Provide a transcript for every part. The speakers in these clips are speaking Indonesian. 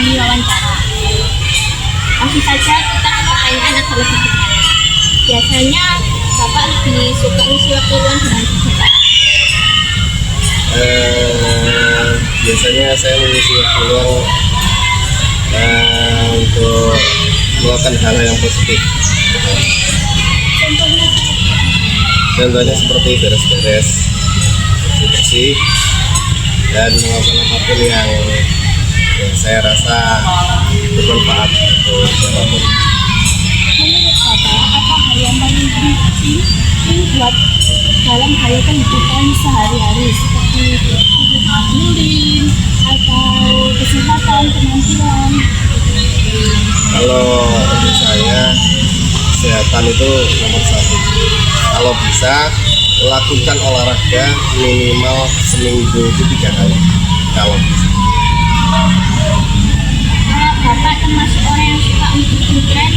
kami wawancara. Langsung saja kita ke pertanyaan atau lebih cepat. Biasanya Bapak lebih suka ngisi waktu luang dengan kegiatan? Biasanya saya mengisi waktu luang untuk melakukan hal yang positif. Contohnya seperti beres-beres, bersih, dan melakukan apapun yang saya rasa bermanfaat untuk siapapun. Menurut Bapak, apa hal yang paling penting buat dalam gaya kehidupan sehari-hari seperti healing atau kesehatan, penampilan? Kalau untuk saya, kesehatan itu nomor satu. Kalau bisa, lakukan olahraga minimal seminggu itu 3 kali. Kalau bisa. Bapak termasuk orang yang suka ngikutin tren?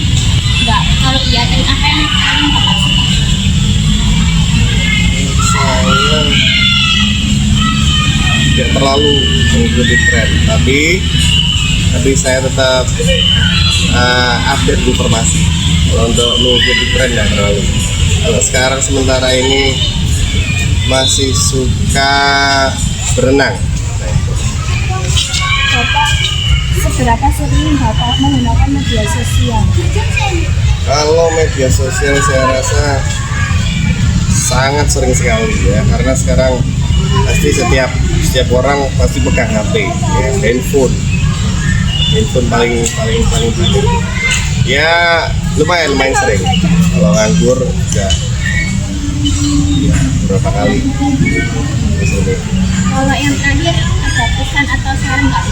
Enggak. Kalau iya, tren apa yang paling Bapak suka? Saya tidak terlalu mengikuti tren, tapi saya tetap update informasi. Kalau untuk mengikuti tren tidak terlalu. Kalau sekarang sementara ini masih suka berenang. Bapak seberapa sering Bapak menggunakan media sosial? Kalau media sosial saya rasa sangat sering sekali ya, karena sekarang pasti setiap orang pasti pegang HP, ya, handphone paling banyak. Ya lumayan sering. Kalau nganggur juga ya berapa kali. Kalau yang terakhir ada pesan atau saran nggak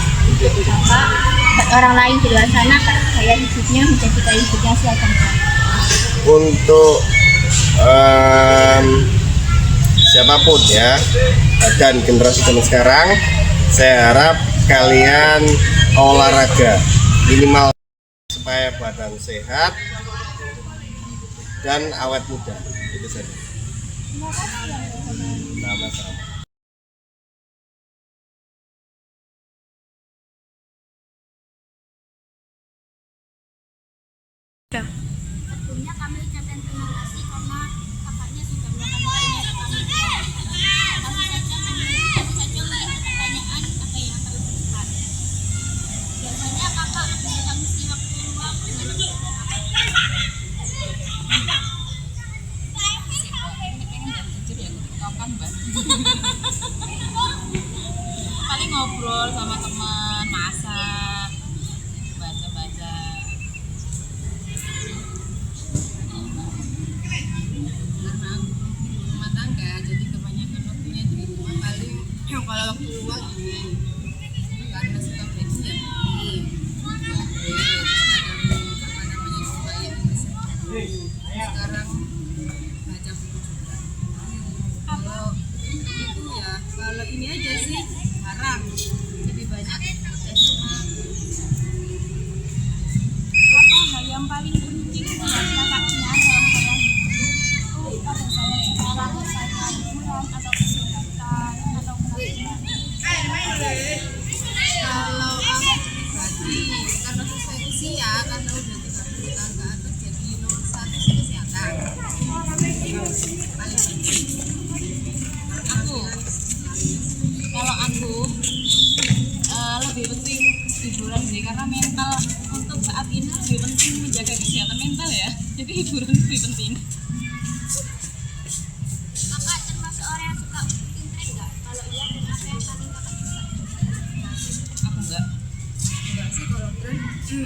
Bapak buat orang lain di luar sana agar gaya hidupnya menjadi gaya hidupnya siapa? Untuk siapapun ya, dan generasi zaman sekarang, saya harap kalian olahraga minimal supaya badan sehat dan awet muda. Itu saja. Sama-sama. Sebelumnya kami ucapkan terima kasih karena kakaknya sudah meluangkan waktunya ke kami. Langsung saja untuk pertanyaan apa yang akan berdebat. Biasanya kakak bisa mengisi waktu luang dengan kegiatan apa? Paling ngobrol sama teman, masak, baca-baca. Karena aku rumah tangga, jadi kebanyakan waktunya di rumah. Paling kalau waktu luang ini karena suka baking ya baking, terus kadang suka yang sekarang baca buku juga. Kalau itu ya, kalau ini aja sih jarang, lebih banyak Apa hal yang paling penting buat kakaknya dalam gaya hidup pada zaman sekarang, misalnya liburan atau kesehatan atau penampilan? kalau aku pribadi karena sesuai usia, karena udah 30 tahun ke atas, jadi nomor satu sih kesehatan paling penting. Kalau aku lebih penting hiburan sih, karena mental untuk saat ini lebih penting menjaga kesehatan mental ya, jadi hiburan lebih penting. Kakak termasuk orang yang suka ngikutin tren nggak? Kalau iya, tren apa yang paling kakak suka? Aku enggak sih kalau tren,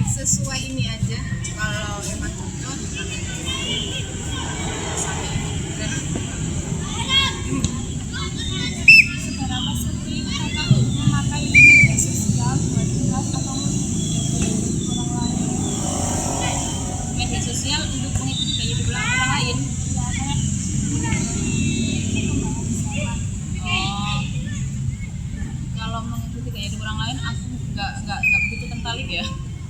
sesuai ini aja. Kalau emang cocok sampai ikut tren. Seberapa sering kakak memakai media sosial buat kelas atau mengikuti orang lain? Media sosial untuk mengikuti gaya hidup orang lain. Ya, kayak perkembangan zaman. Oh, kalau mengikuti gaya hidup orang lain, aku nggak begitu tertarik ya.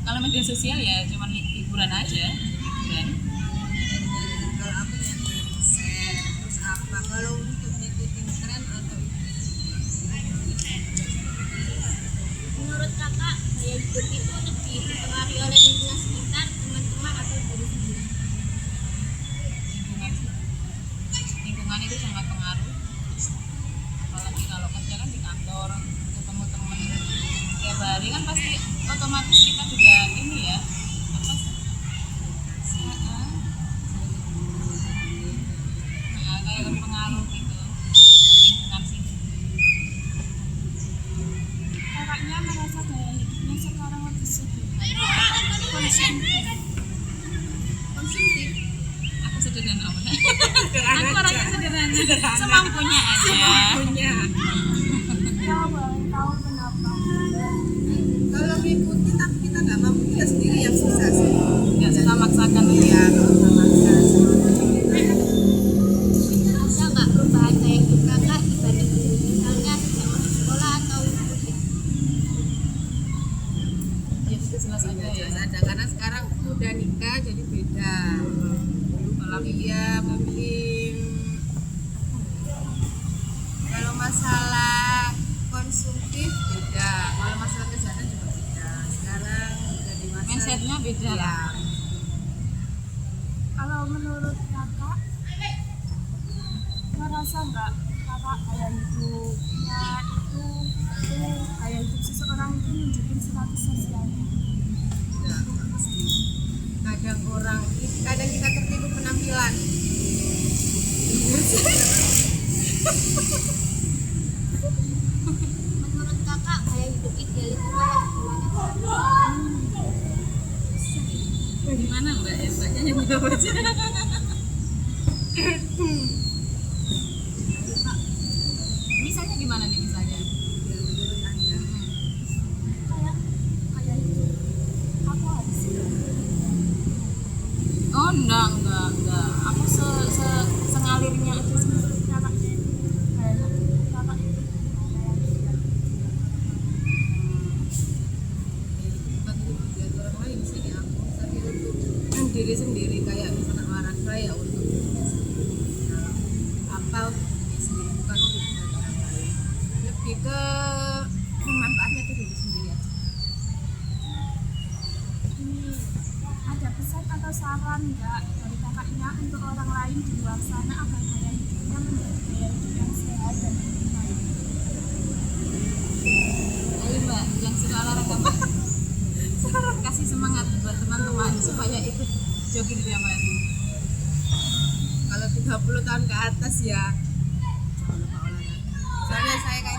Kalau media sosial ya cuman hiburan aja, hiburan. Kalau aku yang share terus apa, kalau untuk ngikutin tren atau Menurut kakak, gaya hidup itu konsumtif. Aku sederhana Mbak. Sederhana Aku orangnya aja. sederhana. Semampunya aja. Punya. Kalau boleh tahu kenapa? Kalau mengikuti tapi kita nggak mampu, kita sendiri yang susah sih. Nggak suka maksakan Iya, nggak usah maksa. Ada nggak perubahan kayak gitu kakak dibanding misalnya sejak masuk sekolah atau kuliah? Ya sudah jelas aja Nggak ya. jelas ada karena sekarang udah nikah jadi beda. Kalau dia mungkin kalau masalah konsumtif beda, kalau masalah kesehatan juga beda. Sekarang jadi masalah Mindsetnya beda lah. Kalau menurut kakak merasa nggak kakak gaya hidupnya itu gaya hidup seseorang itu nunjukin status sosialnya? Enggak pasti. Kadang kita tertipu penampilan. Menurut kakak gaya hidup ideal itu kayak gimana? Gimana Mbak ya? Mbaknya yang jawab aja. Misalnya gimana nih misalnya? Ya, menurut Anda. Kayak gaya hidup aku harus Oh enggak. Aku sengalirnya aja sih. kakak kakak itu gaya hidup Bukan untuk dilihat orang lain sih ya, tapi untuk diri sendiri kayak misalnya marah saya untuk diri sendiri. Nah, apa untuk diri sendiri bukan untuk dilihat orang lain. Lebih ke manfaatnya ke diri sendiri aja. ini ada pesan atau saran nggak dari kakaknya untuk orang lain di luar sana agar gaya hidupnya menjadi gaya hidup yang sehat dan baik? Ayo Mbak, yang suka olahraga Mbak. Kasih semangat buat teman-teman supaya ikut jogging tiap hari. Kalau 30 tahun ke atas ya jangan lupa olahraga. Soalnya saya kayak